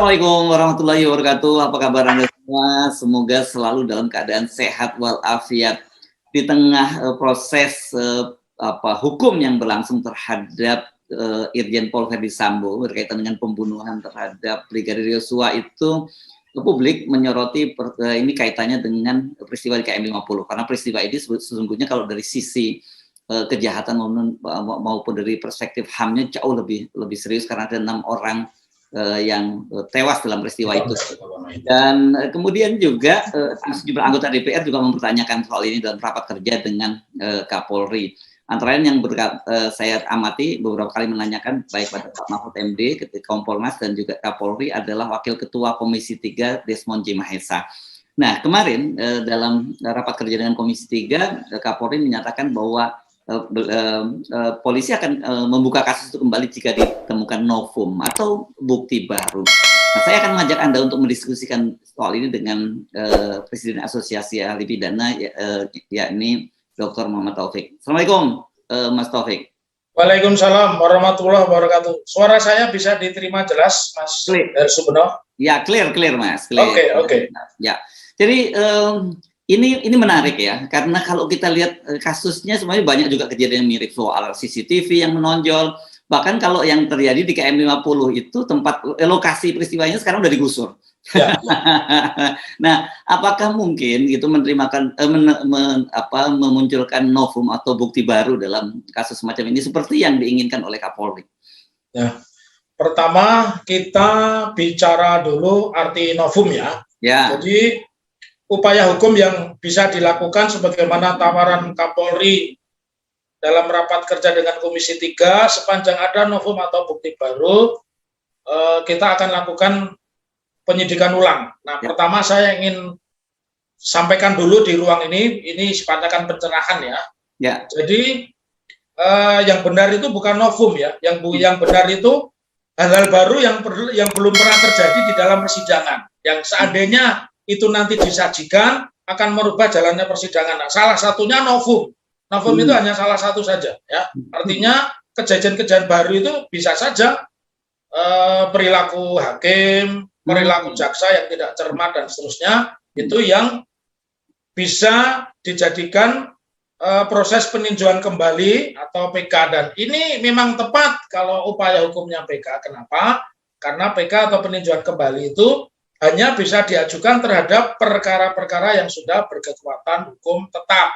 Assalamualaikum warahmatullahi wabarakatuh. Apa kabar Anda semua? Semoga selalu dalam keadaan sehat walafiat di tengah proses hukum yang berlangsung terhadap Irjen Pol Verdi Sambo berkaitan dengan pembunuhan terhadap Brigadir Yosua itu. Publik menyoroti ini kaitannya dengan peristiwa di KM 50 karena peristiwa ini sesungguhnya kalau dari sisi kejahatan maupun dari perspektif HAM-nya jauh lebih serius karena ada 6 orang yang tewas dalam peristiwa itu. Dan kemudian juga sejumlah anggota DPR juga mempertanyakan soal ini dalam rapat kerja dengan Kapolri. Antara lain yang saya amati beberapa kali menanyakan baik pada Pak Mahfud MD, Kompolnas dan juga Kapolri adalah Wakil Ketua Komisi 3 Desmond J. Mahesa. Nah kemarin dalam rapat kerja dengan Komisi 3 Kapolri menyatakan bahwa polisi akan membuka kasus itu kembali jika ditemukan novum atau bukti baru. Nah, saya akan mengajak Anda untuk mendiskusikan soal ini dengan Presiden Asosiasi Ahli Pidana, yakni Dr. Muhammad Taufik. Assalamualaikum, Mas Taufik. Waalaikumsalam warahmatullahi wabarakatuh. Suara saya bisa diterima jelas, Mas Subeno? Ya, clear, Mas. Oke. Ya, jadi ini menarik ya, karena kalau kita lihat kasusnya sebenarnya banyak juga kejadian yang mirip soal CCTV yang menonjol. Bahkan kalau yang terjadi di KM 50 itu tempat lokasi peristiwanya sekarang udah digusur. Ya. Nah, apakah mungkin gitu memunculkan novum atau bukti baru dalam kasus semacam ini seperti yang diinginkan oleh Kapolri? Ya. Pertama kita bicara dulu arti novum ya. Jadi upaya hukum yang bisa dilakukan sebagaimana tawaran Kapolri dalam rapat kerja dengan Komisi 3, sepanjang ada novum atau bukti baru, kita akan lakukan penyidikan ulang. Nah, pertama saya ingin sampaikan dulu di ruang ini sifatnya pencerahan ya. Jadi yang benar itu bukan novum ya, yang benar itu hal-hal baru yang belum pernah terjadi di dalam persidangan, yang seandainya itu nanti disajikan akan merubah jalannya persidangan. Nah, salah satunya novum. Novum itu hanya salah satu saja ya. Artinya kejadian-kejadian baru itu bisa saja perilaku hakim, perilaku jaksa yang tidak cermat dan seterusnya, itu yang bisa dijadikan proses peninjauan kembali atau PK, dan ini memang tepat kalau upaya hukumnya PK. Kenapa? Karena PK atau peninjauan kembali itu hanya bisa diajukan terhadap perkara-perkara yang sudah berkekuatan hukum tetap.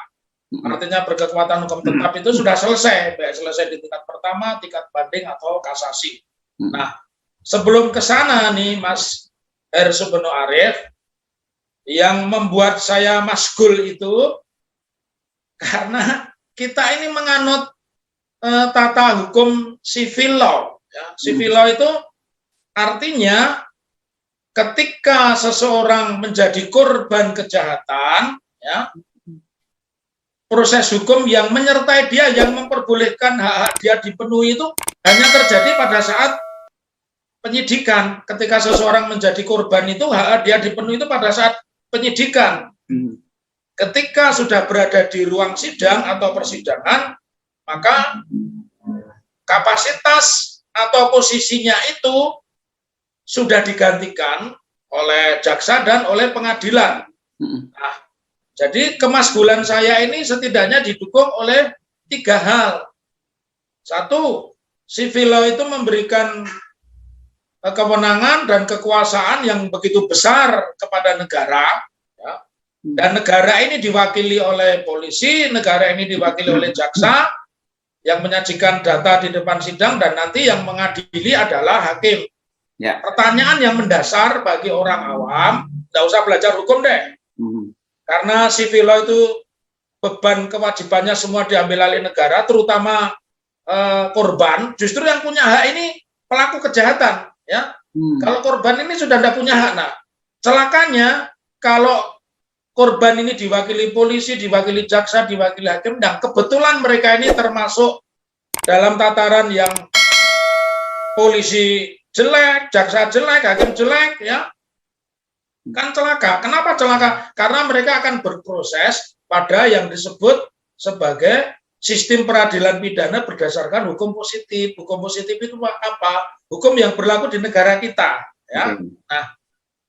Artinya berkekuatan hukum tetap itu sudah selesai, baik selesai di tingkat pertama, tingkat banding atau kasasi. Nah, sebelum ke sana nih Mas Subeno Arif, yang membuat saya masgul itu karena kita ini menganut tata hukum civil law. Ya. Civil law itu artinya ketika seseorang menjadi korban kejahatan, ya, proses hukum yang menyertai dia, yang memperbolehkan hak-hak dia dipenuhi itu hanya terjadi pada saat penyidikan. Ketika seseorang menjadi korban itu hak-hak dia dipenuhi itu pada saat penyidikan. Ketika sudah berada di ruang sidang atau persidangan, maka kapasitas atau posisinya itu sudah digantikan oleh jaksa dan oleh pengadilan. Nah, jadi kemasgulan saya ini setidaknya didukung oleh 3 hal. 1, civil law itu memberikan kewenangan dan kekuasaan yang begitu besar kepada negara, ya. Dan negara ini diwakili oleh polisi, negara ini diwakili oleh jaksa yang menyajikan data di depan sidang, dan nanti yang mengadili adalah hakim. Ya. Pertanyaan yang mendasar bagi orang awam, tidak usah belajar hukum deh. Karena civil law itu beban kewajibannya semua diambil alih negara, terutama korban. Justru yang punya hak ini pelaku kejahatan, ya. Kalau korban ini sudah tidak punya hak. Nah, celakanya kalau korban ini diwakili polisi, diwakili jaksa, diwakili hakim, dan kebetulan mereka ini termasuk dalam tataran yang polisi jelek, jaksa jelek, hakim jelek, ya. Kan celaka. Kenapa celaka? Karena mereka akan berproses pada yang disebut sebagai sistem peradilan pidana berdasarkan hukum positif. Hukum positif itu apa? Hukum yang berlaku di negara kita. ya. Nah,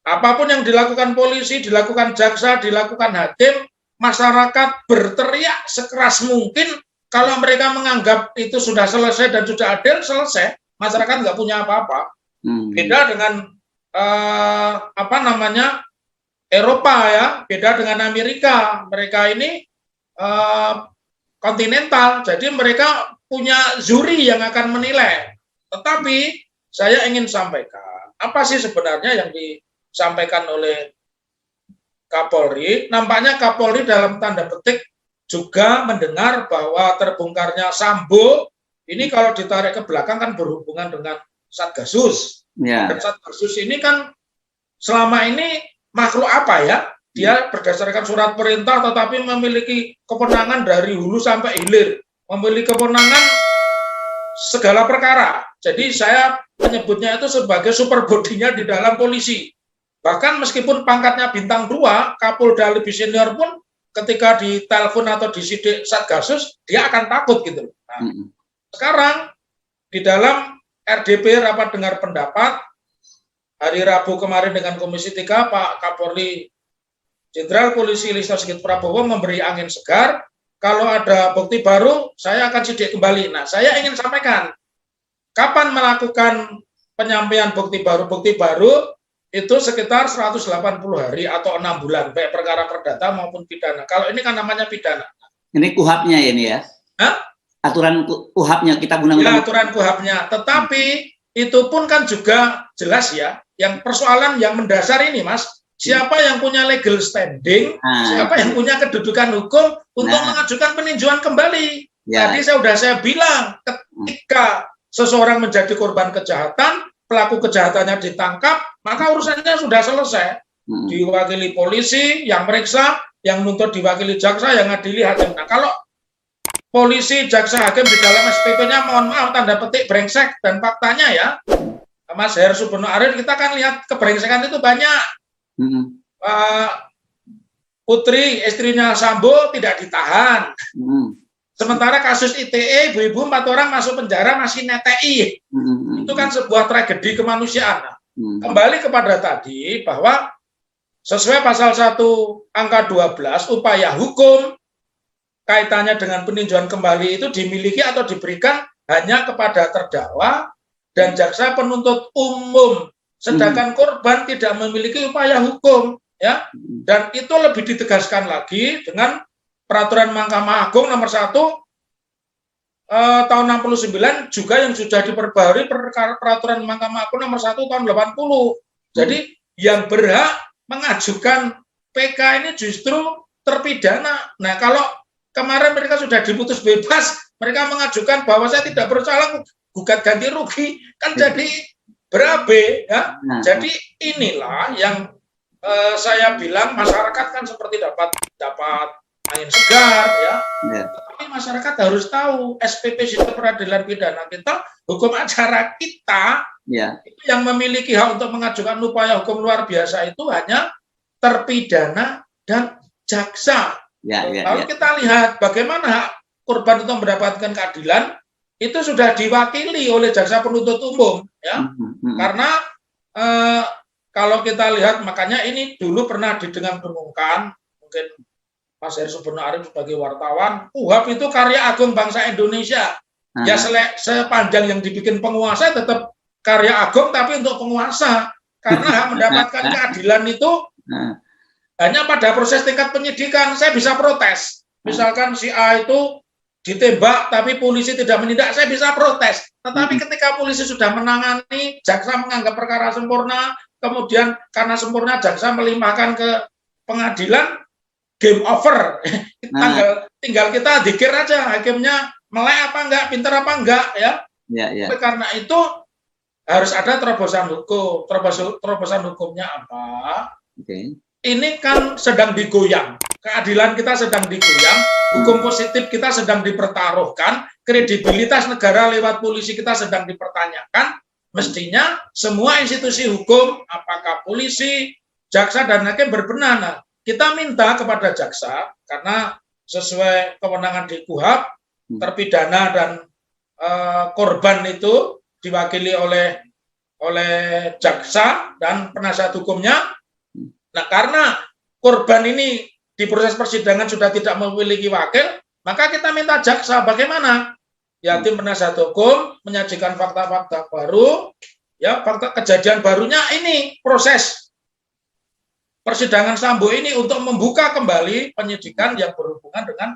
apapun yang dilakukan polisi, dilakukan jaksa, dilakukan hakim, masyarakat berteriak sekeras mungkin. Kalau mereka menganggap itu sudah selesai dan sudah adil, selesai. Masyarakat nggak punya apa-apa. Beda dengan Eropa ya, beda dengan Amerika. Mereka ini kontinental, jadi mereka punya juri yang akan menilai. Tetapi saya ingin sampaikan, apa sih sebenarnya yang disampaikan oleh Kapolri? Nampaknya Kapolri dalam tanda petik juga mendengar bahwa terbongkarnya Sambo ini kalau ditarik ke belakang kan berhubungan dengan Satgasus. Dan Satgasus ini kan selama ini makhluk apa ya? Dia berdasarkan surat perintah tetapi memiliki kewenangan dari hulu sampai hilir, memiliki kewenangan segala perkara. Jadi saya menyebutnya itu sebagai super body-nya di dalam polisi. Bahkan meskipun pangkatnya bintang 2, Kapolda lebih senior pun ketika ditelepon atau disidik Satgasus, dia akan takut gitu. Nah, sekarang di dalam RDP rapat dengar pendapat hari Rabu kemarin dengan Komisi 3, Pak Kapolri Jenderal Polisi Listio Sigit Prabowo memberi angin segar. Kalau ada bukti baru, saya akan sidik kembali. Nah, saya ingin sampaikan, kapan melakukan penyampaian bukti baru itu sekitar 180 hari atau 6 bulan, baik perkara perdata maupun pidana. Kalau ini kan namanya pidana. Ini KUHAP-nya ya ini ya? Hah? Aturan KUHAP-nya, kita undang-undang. Ya, aturan KUHAP-nya. Tetapi itu pun kan juga jelas ya, yang persoalan yang mendasar ini, Mas, siapa yang punya legal standing, siapa yang punya kedudukan hukum untuk mengajukan peninjauan kembali. Tadi saya bilang, ketika seseorang menjadi korban kejahatan, pelaku kejahatannya ditangkap, maka urusannya sudah selesai. Diwakili polisi, yang meriksa, yang nuntut diwakili jaksa, yang ngadili hakim. Nah, kalau polisi, jaksa, hakim di dalam SPP-nya, mohon maaf, tanda petik brengsek, dan faktanya ya, Mas Heru Subono Arif, kita kan lihat kebrengsekan itu banyak. Putri, istrinya Sambo, tidak ditahan. Sementara kasus ITE, ibu-ibu 4 orang masuk penjara masih netei. Itu kan sebuah tragedi kemanusiaan. Kembali kepada tadi, bahwa sesuai pasal 1 angka 12, upaya hukum kaitannya dengan peninjauan kembali itu dimiliki atau diberikan hanya kepada terdakwa dan jaksa penuntut umum. Sedangkan korban tidak memiliki upaya hukum. Ya, dan itu lebih ditegaskan lagi dengan Peraturan Mahkamah Agung nomor 1 tahun 69 juga yang sudah diperbarui Peraturan Mahkamah Agung nomor 1 tahun 80. Jadi yang berhak mengajukan PK ini justru terpidana. Nah, kalau kemarin mereka sudah diputus bebas, mereka mengajukan bahwa saya tidak bersalah, gugat ganti rugi, kan jadi berabe ya. Jadi inilah yang saya bilang masyarakat kan seperti dapat angin segar ya. Tapi masyarakat harus tahu SPP Sistem Peradilan Pidana kita, hukum acara kita itu yang memiliki hak untuk mengajukan upaya hukum luar biasa itu hanya terpidana dan jaksa. Lalu kita lihat bagaimana hak korban itu mendapatkan keadilan itu sudah diwakili oleh jaksa penuntut umum ya. Karena kalau kita lihat, makanya ini dulu pernah didengung-dengungkan, mungkin Mas Heru Subono Arif sebagai wartawan, KUHAP itu karya agung bangsa Indonesia. Ya sepanjang yang dibikin penguasa tetap karya agung, tapi untuk penguasa. Karena hak mendapatkan keadilan itu hanya pada proses tingkat penyidikan. Saya bisa protes. Misalkan si A itu ditembak, tapi polisi tidak menindak, saya bisa protes. Tetapi ketika polisi sudah menangani, jaksa menganggap perkara sempurna, kemudian karena sempurna jaksa melimpahkan ke pengadilan, game over. Tinggal kita dikir aja hakimnya melek apa enggak, pintar apa enggak ya. Karena itu harus ada terobosan hukum. Terobosan hukumnya apa? Ini kan sedang digoyang. Keadilan kita sedang digoyang, hukum positif kita sedang dipertaruhkan, kredibilitas negara lewat polisi kita sedang dipertanyakan. Mestinya semua institusi hukum, apakah polisi, jaksa, dan hakim berbenah. Kita minta kepada jaksa, karena sesuai kewenangan di KUHAP, terpidana dan korban itu diwakili oleh oleh jaksa dan penasihat hukumnya. Nah, karena korban ini di proses persidangan sudah tidak memiliki wakil, maka kita minta jaksa bagaimana? Ya, tim penasihat hukum menyajikan fakta-fakta baru, ya, fakta kejadian barunya ini proses persidangan Sambo ini untuk membuka kembali penyidikan yang berhubungan dengan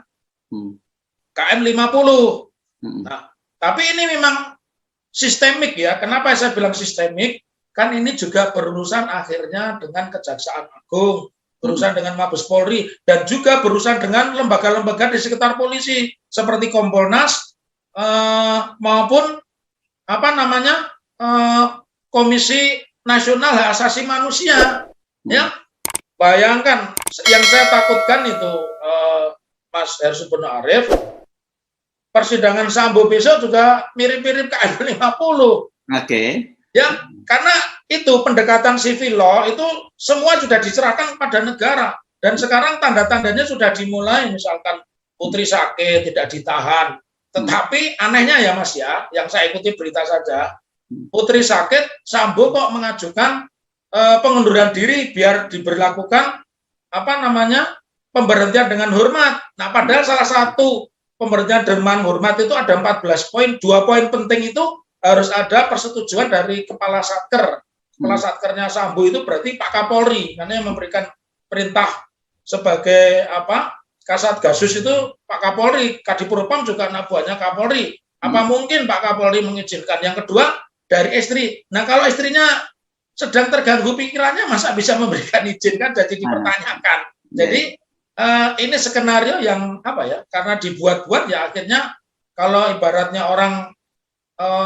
KM 50. Nah, tapi ini memang sistemik ya. Kenapa saya bilang sistemik? Kan ini juga berurusan akhirnya dengan Kejaksaan Agung, berurusan dengan Mabes Polri, dan juga berurusan dengan lembaga-lembaga di sekitar polisi seperti Kompolnas maupun Komisi Nasional Hak Asasi Manusia. Ya, bayangkan yang saya takutkan itu Mas Heru Subono Arif, persidangan Sambo besok juga mirip-mirip KM 50. Oke. Ya, karena itu pendekatan civil law itu semua sudah diserahkan kepada negara, dan sekarang tanda-tandanya sudah dimulai, misalkan Putri sakit tidak ditahan, tetapi anehnya ya Mas ya, yang saya ikuti berita saja, Putri sakit, Sambo kok mengajukan pengunduran diri biar diberlakukan pemberhentian dengan hormat. Nah, padahal salah satu pemberhentian dengan hormat itu ada 14 poin, 2 poin penting itu harus ada persetujuan dari Kepala Satker. Kepala Satkernya Sambo itu berarti Pak Kapolri, karena yang memberikan perintah sebagai Kasat Gasus itu Pak Kapolri, Kadipropam juga anak buahnya Kapolri. Apa mungkin Pak Kapolri mengizinkan? Yang kedua, dari istri. Nah, kalau istrinya sedang terganggu pikirannya, masa bisa memberikan izin, kan jadi dipertanyakan. Jadi ini skenario yang karena dibuat-buat ya, akhirnya kalau ibaratnya orang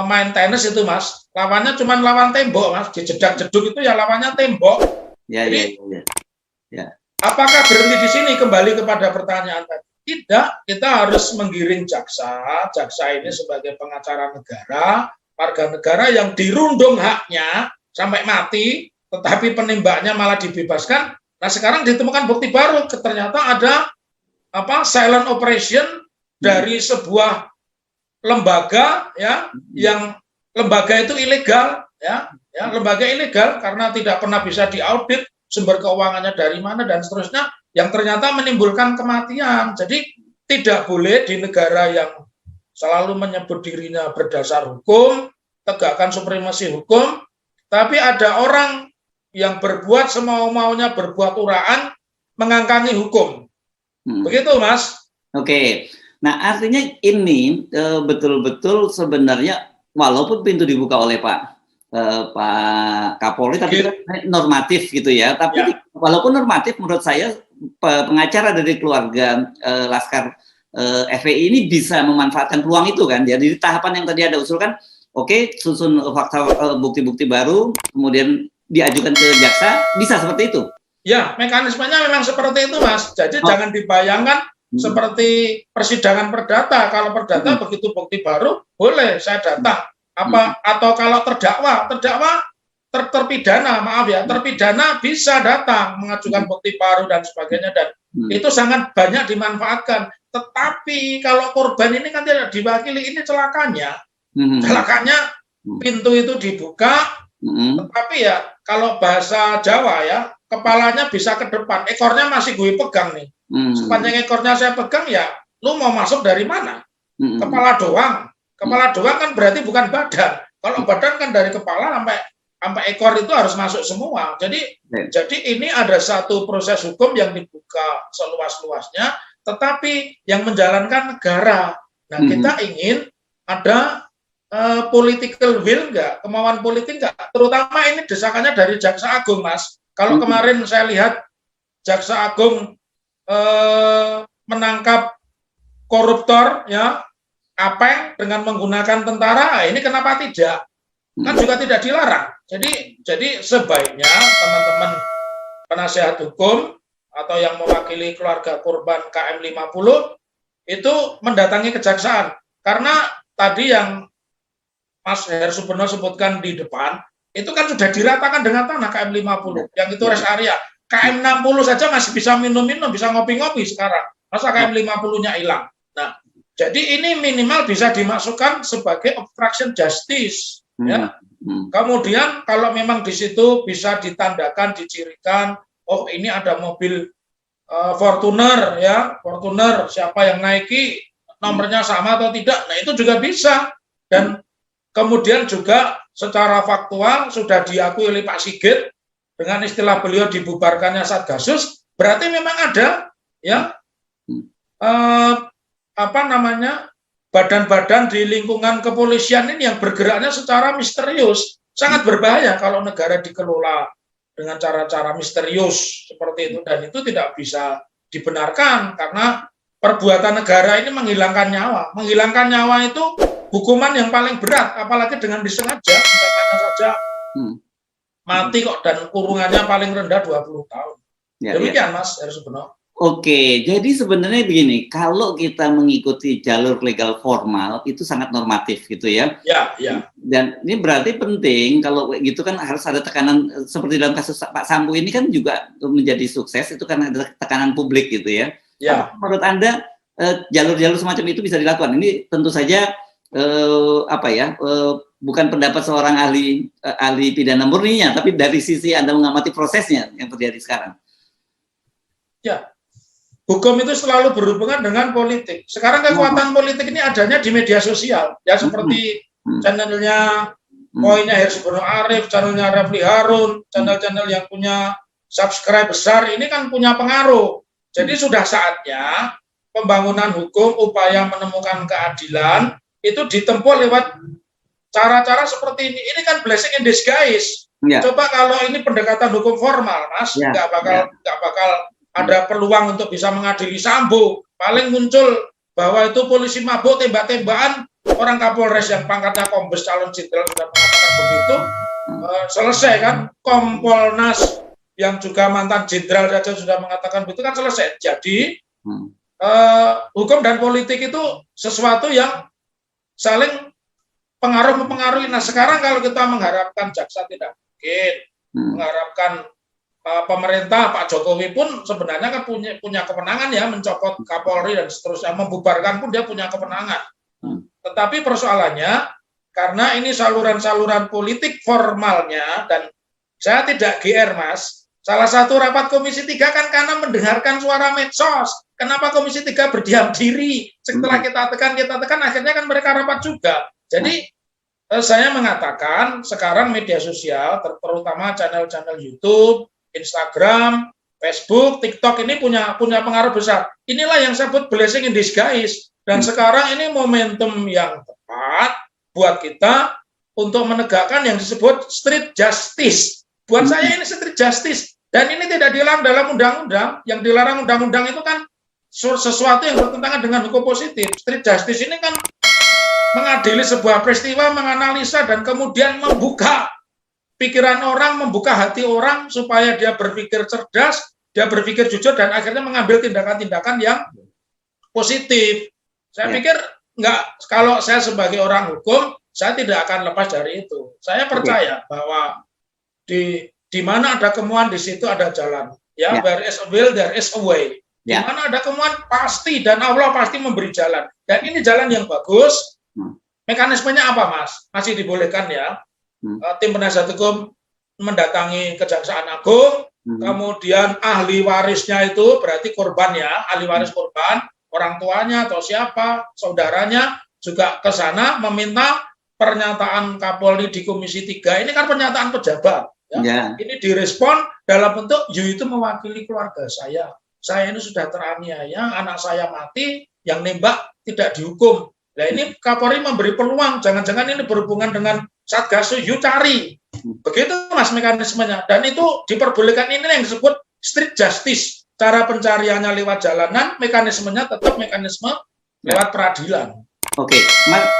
main tenis itu Mas, lawannya cuma lawan tembok Mas, dijedak-jeduk itu ya lawannya tembok. Jadi apakah berhenti di sini? Kembali kepada pertanyaan tadi. Tidak, kita harus menggiring jaksa ini sebagai pengacara negara, warga negara yang dirundung haknya sampai mati, tetapi penembaknya malah dibebaskan. Nah, sekarang ditemukan bukti baru, ternyata ada silent operation dari sebuah lembaga ya, yang lembaga itu ilegal ya, lembaga ilegal karena tidak pernah bisa diaudit sumber keuangannya dari mana dan seterusnya, yang ternyata menimbulkan kematian. Jadi tidak boleh di negara yang selalu menyebut dirinya berdasar hukum, tegakkan supremasi hukum, tapi ada orang yang berbuat semau-maunya, berbuat uraan, mengangkangi hukum. Begitu Mas. Oke. Nah, artinya ini betul-betul sebenarnya walaupun pintu dibuka oleh Pak Kapolri, tapi normatif gitu ya. Tapi walaupun normatif, menurut saya pengacara dari keluarga Laskar FPI ini bisa memanfaatkan peluang itu kan. Jadi di tahapan yang tadi ada usulkan, oke, susun fakta bukti-bukti baru, kemudian diajukan ke jaksa, bisa seperti itu. Ya, mekanismenya memang seperti itu Mas. Jadi jangan dibayangkan seperti persidangan perdata. Kalau perdata begitu bukti baru, boleh saya datang. Atau kalau terdakwa terpidana, terpidana bisa datang mengajukan bukti baru dan sebagainya, dan itu sangat banyak dimanfaatkan. Tetapi kalau korban ini kan tidak diwakili, ini celakanya. Celakanya pintu itu dibuka, tetapi ya kalau bahasa Jawa ya, kepalanya bisa ke depan, ekornya masih gue pegang nih. Sepanjang ekornya saya pegang ya, lu mau masuk dari mana? Kepala doang. Kepala doang kan berarti bukan badan. Kalau badan kan dari kepala sampai ekor itu harus masuk semua. Jadi ini ada satu proses hukum yang dibuka seluas-luasnya, tetapi yang menjalankan negara. Nah, kita ingin ada political will enggak, kemauan politik enggak? Terutama ini desakannya dari Jaksa Agung, Mas. Kalau kemarin saya lihat Jaksa Agung menangkap koruptor ya, Apeng dengan menggunakan tentara, ini kenapa tidak? Kan juga tidak dilarang. Jadi sebaiknya teman-teman penasihat hukum atau yang mewakili keluarga korban KM 50 itu mendatangi kejaksaan. Karena tadi yang Mas Heru Subono sebutkan di depan, itu kan sudah diratakan dengan tanah KM 50, yang itu rest area. KM 60 saja masih bisa minum-minum, bisa ngopi-ngopi sekarang. Masa KM 50-nya hilang? Nah, jadi ini minimal bisa dimasukkan sebagai obstruction justice. Ya. Kemudian kalau memang di situ bisa ditandakan, dicirikan, oh ini ada mobil Fortuner ya, Fortuner siapa yang naiki, nomornya sama atau tidak, nah itu juga bisa. Dan kemudian juga secara faktual sudah diakui oleh Pak Sigit dengan istilah beliau dibubarkannya Satgasus, berarti memang ada ya badan-badan di lingkungan kepolisian ini yang bergeraknya secara misterius. Sangat berbahaya kalau negara dikelola dengan cara-cara misterius seperti itu, dan itu tidak bisa dibenarkan karena perbuatan negara ini menghilangkan nyawa. Menghilangkan nyawa itu hukuman yang paling berat, apalagi dengan disengaja, misalnya saja mati kok, dan kurungannya paling rendah 20 tahun. Demikian Mas Hersubeno. Oke, jadi sebenarnya begini, kalau kita mengikuti jalur legal formal itu sangat normatif gitu ya. Ya. Dan ini berarti penting kalau gitu kan harus ada tekanan, seperti dalam kasus Pak Sambo ini kan juga menjadi sukses itu karena ada tekanan publik gitu ya. Ya. Menurut Anda jalur-jalur semacam itu bisa dilakukan? Ini tentu saja bukan pendapat seorang ahli pidana murninya, tapi dari sisi Anda mengamati prosesnya yang terjadi sekarang. Ya. Hukum itu selalu berhubungan dengan politik. Sekarang kekuatan politik ini adanya di media sosial, ya seperti channelnya Poinnya Hersubeno Arif, channelnya Refli Harun, channel-channel yang punya subscribe besar ini kan punya pengaruh. Jadi sudah saatnya pembangunan hukum, upaya menemukan keadilan itu ditempuh lewat cara-cara seperti ini. Ini kan blessing in disguise. Ya. Coba kalau ini pendekatan hukum formal, Mas, nggak bakal ada peluang untuk bisa mengadili Sambo. Paling muncul bahwa itu polisi mabuk tembak-tembakan, orang Kapolres yang pangkatnya Kombes calon jenderal sudah mengatakan begitu, selesai kan. Kompolnas yang juga mantan jenderal saja sudah mengatakan begitu kan selesai. Jadi hukum dan politik itu sesuatu yang saling pengaruh-mempengaruhi. Nah sekarang kalau kita mengharapkan jaksa tidak mungkin, mengharapkan pemerintah Pak Jokowi pun sebenarnya kan punya kewenangan ya, mencopot Kapolri dan seterusnya, membubarkan pun dia punya kewenangan. Tetapi persoalannya karena ini saluran-saluran politik formalnya, dan saya tidak GR Mas, salah satu rapat Komisi 3 kan karena mendengarkan suara medsos. Kenapa Komisi 3 berdiam diri? Setelah kita tekan akhirnya kan mereka rapat juga. Jadi saya mengatakan sekarang media sosial, terutama channel-channel YouTube, Instagram, Facebook, TikTok ini punya pengaruh besar. Inilah yang saya sebut blessing in disguise. Dan sekarang ini momentum yang tepat buat kita untuk menegakkan yang disebut street justice. Buat saya ini street justice. Dan ini tidak dilarang dalam undang-undang. Yang dilarang undang-undang itu kan sesuatu yang bertentangan dengan hukum positif. Street justice ini kan mengadili sebuah peristiwa, menganalisa, dan kemudian membuka pikiran orang, membuka hati orang supaya dia berpikir cerdas, dia berpikir jujur, dan akhirnya mengambil tindakan-tindakan yang positif. Saya pikir kalau saya sebagai orang hukum, saya tidak akan lepas dari itu. Saya percaya bahwa di mana ada kemauan, di situ ada jalan. Ya, where is a will, there is a way. Di mana ada kemauan pasti, dan Allah pasti memberi jalan. Dan ini jalan yang bagus. Mekanismenya apa, Mas? Masih dibolehkan ya. Tim penasihat hukum mendatangi Kejaksaan Agung, kemudian ahli warisnya itu berarti korban ya, ahli waris korban, orang tuanya atau siapa, saudaranya juga ke sana meminta pernyataan Kapolri di Komisi 3. Ini kan pernyataan pejabat. Ya. Ini direspon dalam bentuk, you itu mewakili keluarga saya. Saya ini sudah teraniaya, anak saya mati, yang nembak tidak dihukum. Nah ini Kapolri memberi peluang, jangan-jangan ini berhubungan dengan Satgasus, you cari. Begitu Mas mekanismenya. Dan itu diperbolehkan, ini yang disebut street justice. Cara pencariannya lewat jalanan, mekanismenya tetap mekanisme lewat peradilan. Oke,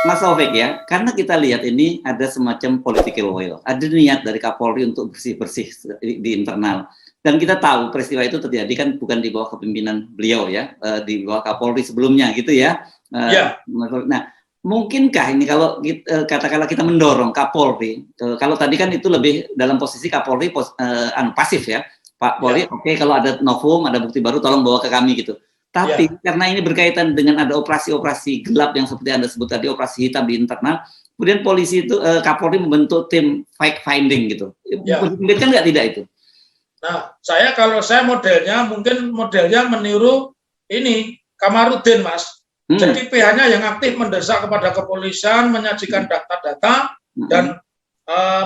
Mas Taufik ya, karena kita lihat ini ada semacam political will. Ada niat dari Kapolri untuk bersih-bersih di internal. Dan kita tahu peristiwa itu terjadi kan bukan di bawah kepemimpinan beliau ya, di bawah Kapolri sebelumnya gitu ya. Nah, mungkinkah ini kalau katakanlah kita mendorong Kapolri, kalau tadi kan itu lebih dalam posisi Kapolri pasif ya, Pak Polri, oke, kalau ada novum, ada bukti baru tolong bawa ke kami gitu. Tapi karena ini berkaitan dengan ada operasi-operasi gelap yang seperti Anda sebut tadi, operasi hitam di internal, kemudian polisi itu, Kapolri membentuk tim fact finding gitu. Kan nggak tidak itu? Nah, kalau saya mungkin modelnya meniru ini Kamarudin, Mas. Jadi pihaknya yang aktif mendesak kepada kepolisian, menyajikan data-data dan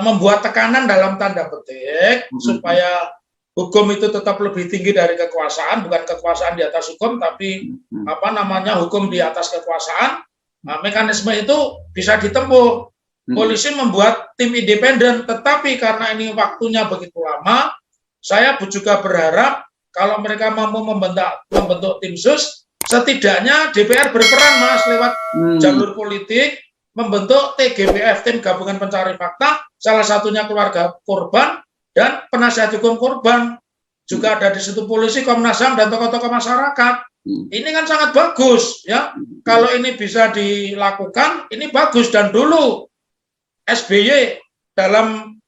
membuat tekanan dalam tanda petik supaya hukum itu tetap lebih tinggi dari kekuasaan, bukan kekuasaan di atas hukum, tapi hukum di atas kekuasaan. Nah, mekanisme itu bisa ditempuh. Polisi membuat tim independen, tetapi karena ini waktunya begitu lama, saya juga berharap kalau mereka mampu membentuk tim sus, setidaknya DPR berperan, Mas, lewat jalur politik, membentuk TGPF, tim gabungan pencari fakta, salah satunya keluarga korban dan penasihat hukum korban. Juga ada di situ polisi, Komnas HAM, dan tokoh-tokoh masyarakat. Ini kan sangat bagus, ya. Kalau ini bisa dilakukan, ini bagus. Dan dulu SBY dalam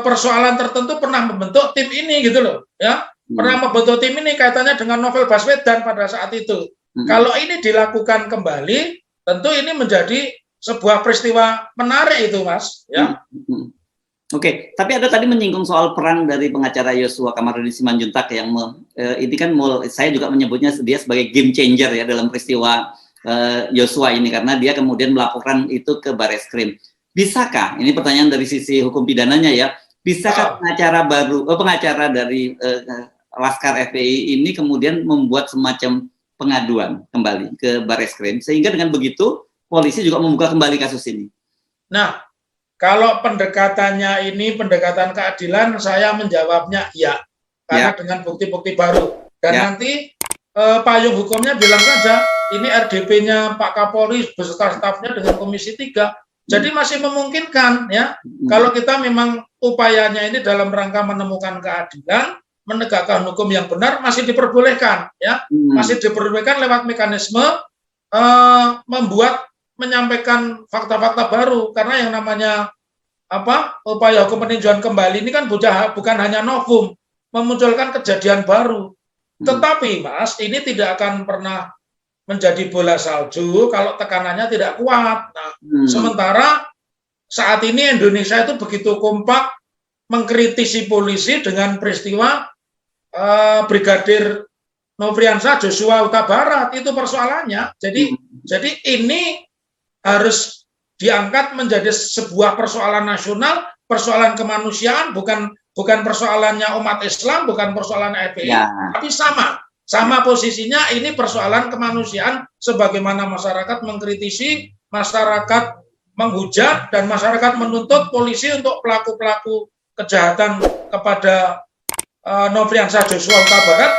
persoalan tertentu pernah membentuk tim ini, gitu loh, ya. Pernah membentuk tim ini kaitannya dengan novel Baswedan pada saat itu. Kalau ini dilakukan kembali, tentu ini menjadi sebuah peristiwa menarik itu, Mas, ya. Oke, tapi ada tadi menyinggung soal peran dari pengacara Yosua Kamarudin Simanjuntak yang ini kan saya juga menyebutnya dia sebagai game changer ya dalam peristiwa Yosua ini, karena dia kemudian melaporkan itu ke Bareskrim. Bisakah, ini pertanyaan dari sisi hukum pidananya ya, bisakah pengacara dari Laskar FPI ini kemudian membuat semacam pengaduan kembali ke Bareskrim, sehingga dengan begitu polisi juga membuka kembali kasus ini? Nah, kalau pendekatannya ini pendekatan keadilan, saya menjawabnya ya, karena dengan bukti-bukti baru. Dan nanti payung hukumnya bilang saja, ini RDP-nya Pak Kapolri beserta stafnya dengan Komisi 3. Jadi masih memungkinkan, ya. Kalau kita memang upayanya ini dalam rangka menemukan keadilan, menegakkan hukum yang benar, masih diperbolehkan, ya. Masih diperbolehkan lewat mekanisme menyampaikan fakta-fakta baru, karena yang namanya upaya hukum peninjauan kembali ini kan bukan hanya novum, memunculkan kejadian baru. Tetapi, Mas, ini tidak akan pernah menjadi bola salju kalau tekanannya tidak kuat. Nah, sementara saat ini Indonesia itu begitu kompak mengkritisi polisi dengan peristiwa Brigadir Nofriansah Joshua Huta Barat, itu persoalannya. Jadi ini harus diangkat menjadi sebuah persoalan nasional, persoalan kemanusiaan, bukan persoalannya umat Islam, bukan persoalan FPI, tapi sama posisinya. Ini persoalan kemanusiaan, sebagaimana masyarakat mengkritisi, masyarakat menghujat, dan masyarakat menuntut polisi untuk pelaku-pelaku kejahatan kepada Nofriansah Joshua Huta Barat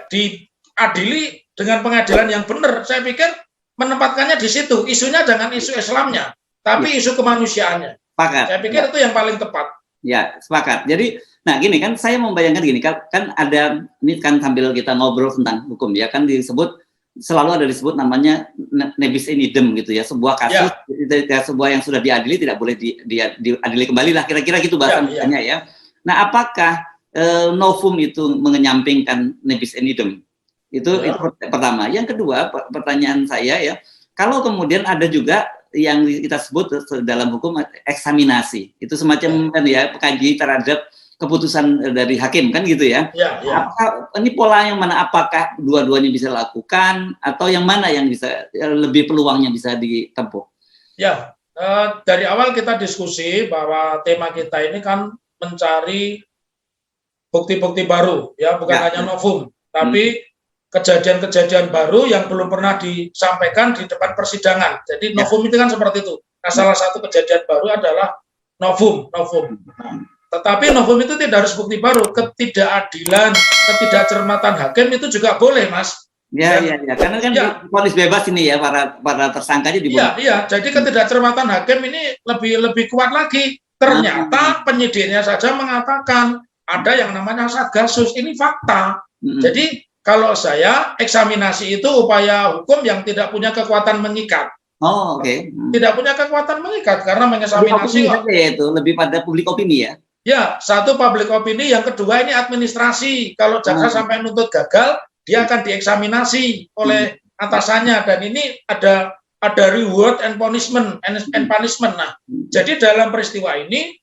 diadili dengan pengadilan yang benar. Saya pikir menempatkannya di situ, isunya jangan isu Islamnya, tapi isu kemanusiaannya. Sepakat. Saya pikir itu yang paling tepat. Ya, sepakat. Jadi, nah gini kan, saya membayangkan gini, kan ada, ini kan sambil kita ngobrol tentang hukum ya, kan selalu ada disebut namanya nebis in idem gitu ya, sebuah kasus, sebuah yang sudah diadili tidak boleh diadili kembali lah, kira-kira gitu bahasanya ya. Nah, apakah novum itu mengenyampingkan nebis in idem? Itu pertama. Yang kedua, pertanyaan saya ya, kalau kemudian ada juga yang kita sebut dalam hukum eksaminasi, itu semacam kan ya, pengkaji terhadap keputusan dari hakim kan gitu ya. Apakah ini pola yang mana? Apakah dua-duanya bisa dilakukan atau yang mana yang bisa lebih peluangnya bisa ditempuh? Ya, dari awal kita diskusi bahwa tema kita ini kan mencari bukti-bukti baru ya, bukan hanya novum, tapi kejadian-kejadian baru yang belum pernah disampaikan di depan persidangan. Jadi novum itu kan seperti itu. Nah, salah satu kejadian baru adalah novum. Tetapi novum itu tidak harus bukti baru. Ketidakadilan, ketidakcermatan hakim itu juga boleh, Mas. Iya. Karena kan vonis bebas ini ya, para tersangkanya dibunuh. Iya. Jadi ketidakcermatan hakim ini lebih kuat lagi. Ternyata penyidiknya saja mengatakan ada yang namanya satgasus. Ini fakta. Jadi kalau saya, eksaminasi itu upaya hukum yang tidak punya kekuatan mengikat. Oh, oke. Tidak punya kekuatan mengikat karena mengeksaminasi itu lebih pada publik opini ya. Ya, satu public opini, yang kedua ini administrasi. Kalau jaksa sampai nuntut gagal, dia akan dieksaminasi oleh atasannya, dan ini ada reward and punishment. Nah, jadi dalam peristiwa ini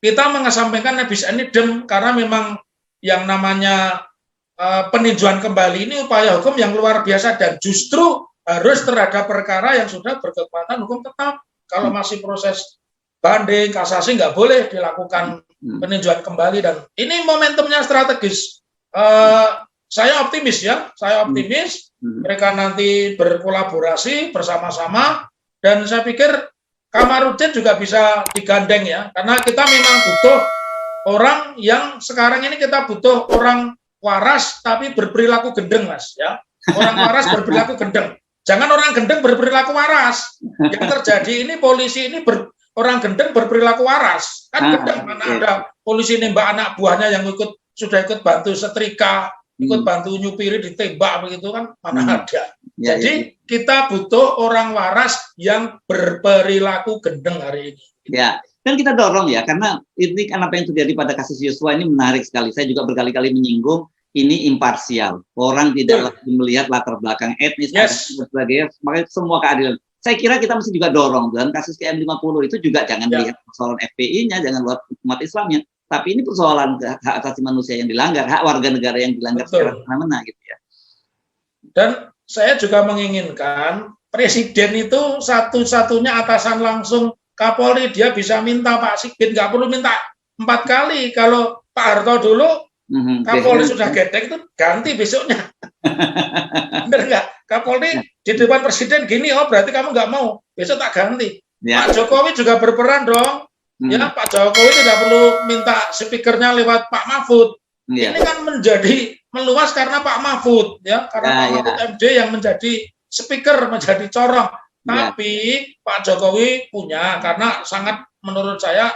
kita mengesampingkan nebis idem karena memang yang namanya peninjauan kembali ini upaya hukum yang luar biasa dan justru harus terhadap perkara yang sudah berkekuatan hukum tetap. Kalau masih proses banding, kasasi, nggak boleh dilakukan peninjauan kembali, dan ini momentumnya strategis. Saya optimis ya, mereka nanti berkolaborasi bersama-sama, dan saya pikir Kamarudin juga bisa digandeng ya, karena kita memang butuh orang yang sekarang ini kita butuh orang waras tapi berperilaku gendeng, Mas ya. Orang waras berperilaku gendeng. Jangan orang gendeng berperilaku waras. Yang terjadi ini polisi ini orang gendeng berperilaku waras. Kan gendeng, mana ada polisi nembak anak buahnya yang sudah ikut bantu setrika, ikut bantu nyupiri ditembak begitu kan, mana ada. Jadi kita butuh orang waras yang berperilaku gendeng hari ini. Ya, dan kita dorong ya, karena ini kan apa yang terjadi pada kasus Yosua ini menarik sekali. Saya juga berkali-kali menyinggung ini imparsial. Orang tidak lagi melihat latar belakang etnis dan sebagainya, makanya semua keadilan. Saya kira kita mesti juga dorong dalam kasus KM50 itu juga jangan lihat persoalan FPI-nya, jangan lihat umat Islamnya, tapi ini persoalan hak asasi manusia yang dilanggar, hak warga negara yang dilanggar secara mana gitu ya. Dan saya juga menginginkan presiden itu satu-satunya atasan langsung Kapolri, dia bisa minta Pak Sigit, nggak perlu minta 4 kali. Kalau Pak Harto dulu Kapolri sudah gedek itu ganti besoknya. Bener nggak? Kapolri di depan presiden gini, oh berarti kamu nggak mau, besok tak ganti. Pak Jokowi juga berperan dong. Ya, Pak Jokowi tidak perlu minta speakernya lewat Pak Mahfud. Ini kan menjadi meluas karena Pak Mahfud, ya, karena Pak Mahfud MD yang menjadi speaker, menjadi corong. Tapi Pak Jokowi punya, karena sangat menurut saya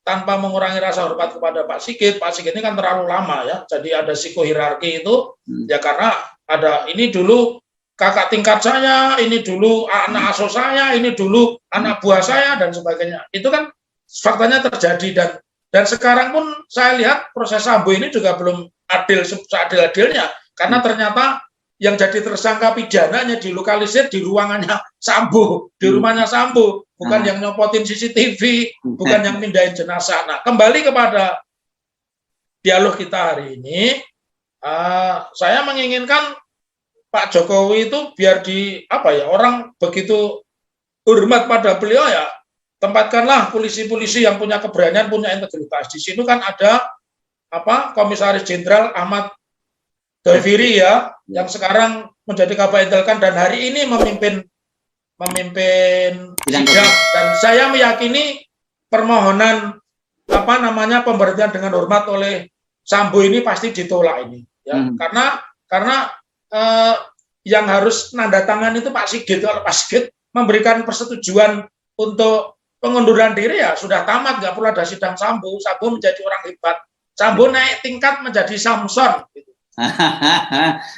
tanpa mengurangi rasa hormat kepada Pak Sigit ini kan terlalu lama ya, jadi ada psikohierarki itu, ya karena ada ini dulu kakak tingkat saya, ini dulu anak asuh saya, ini dulu anak buah saya dan sebagainya. Itu kan faktanya terjadi, dan sekarang pun saya lihat proses Sambo ini juga belum adil seadil-adilnya, karena ternyata yang jadi tersangka pidananya dilokalisir di ruangannya Sambo, di rumahnya Sambo, bukan yang nyopotin CCTV, bukan yang pindahin jenazah. Nah, kembali kepada dialog kita hari ini, saya menginginkan Pak Jokowi itu biar orang begitu hormat pada beliau ya, tempatkanlah polisi-polisi yang punya keberanian, punya integritas. Di sini kan ada Komisaris Jenderal Ahmad Doviri ya, yang sekarang menjadi Kabak Intelkan dan hari ini memimpin sidang, dan saya meyakini permohonan pemberhentian dengan hormat oleh Sambo ini pasti ditolak ini ya, karena yang harus nanda tangan itu Pak Sigit. Kalau Pak Sigit memberikan persetujuan untuk pengunduran diri ya sudah tamat, nggak perlu ada sidang Sambo menjadi orang hebat, Sambo naik tingkat menjadi Samson gitu.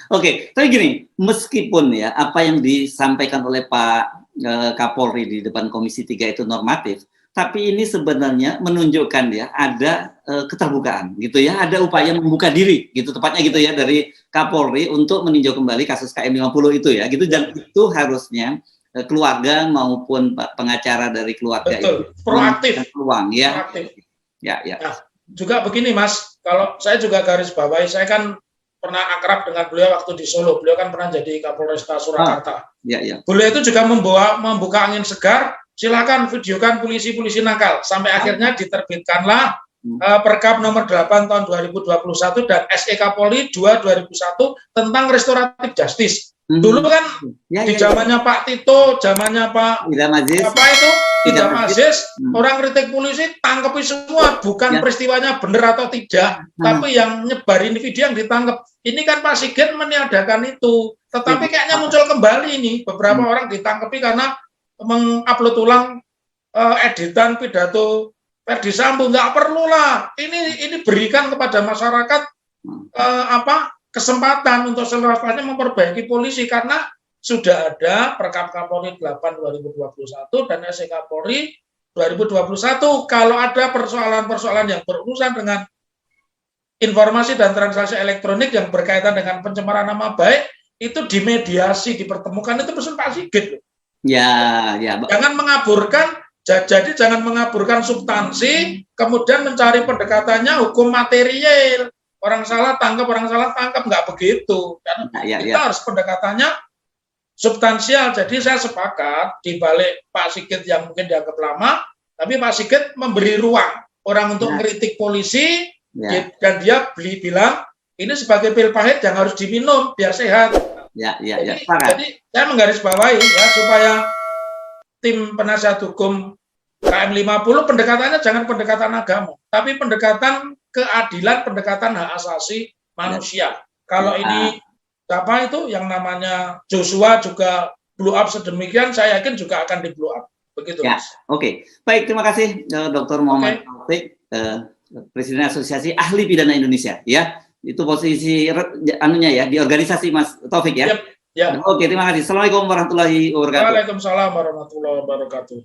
Oke, tapi gini, meskipun ya apa yang disampaikan oleh Pak Kapolri di depan Komisi 3 itu normatif, tapi ini sebenarnya menunjukkan ya ada keterbukaan gitu ya, ada upaya membuka diri gitu, tepatnya gitu ya, dari Kapolri untuk meninjau kembali kasus KM50 itu ya, gitu, dan itu harusnya keluarga maupun pengacara dari keluarga itu proaktif, peluang ya. Proaktif. Ya. Nah, juga begini Mas, kalau saya juga garis bawahi, saya kan pernah akrab dengan beliau waktu di Solo. Beliau kan pernah jadi Kapolresta Surakarta. Beliau itu juga membuka angin segar. Silakan videokan polisi-polisi nakal. Sampai akhirnya diterbitkanlah Perkap nomor 8 tahun 2021 dan SE Kapolri 2 2001 tentang restoratif justice. Dulu kan di zamannya Pak Tito, zamannya Pak Idam Aziz, orang kritik polisi tangkepi semua, bukan peristiwanya benar atau tidak, tapi yang nyebarin video yang ditangkap. Ini kan Pak Sigit meniadakan itu, tetapi kayaknya muncul kembali ini, beberapa orang ditangkepi karena mengupload ulang editan pidato Ferdi Sambo. Nggak perlu lah, ini berikan kepada masyarakat kesempatan untuk seluas-luasnya memperbaiki polisi, karena sudah ada Perkap Kapolri 8 2021 dan SE Kapolri 2021 kalau ada persoalan-persoalan yang berurusan dengan informasi dan transaksi elektronik yang berkaitan dengan pencemaran nama baik, itu dimediasi, dipertemukan, itu pesan Pak Sigit. Ya. Jangan mengaburkan, jadi jangan mengaburkan substansi, kemudian mencari pendekatannya hukum material. Orang salah tangkap, nggak begitu. Kita harus pendekatannya substansial. Jadi saya sepakat di balik Pak Sigit yang mungkin dianggap lama, tapi Pak Sigit memberi ruang orang untuk kritik polisi, dan dia bilang ini sebagai pil pahit yang harus diminum biar sehat. Jadi saya menggarisbawahi ya, supaya tim penasihat hukum KM 50 pendekatannya jangan pendekatan agama, tapi pendekatan keadilan, pendekatan hak asasi manusia. Kalau ini siapa itu yang namanya Joshua juga blow up sedemikian, saya yakin juga akan di blow up. Begitu. Ya, oke. Baik, terima kasih Dr. Muhammad Taufik, Presiden Asosiasi Ahli Pidana Indonesia. Ya, itu posisi anunya ya di organisasi Mas Taufik ya. Ya. Oke, terima kasih. Assalamualaikum warahmatullahi wabarakatuh. Waalaikumsalam warahmatullahi wabarakatuh.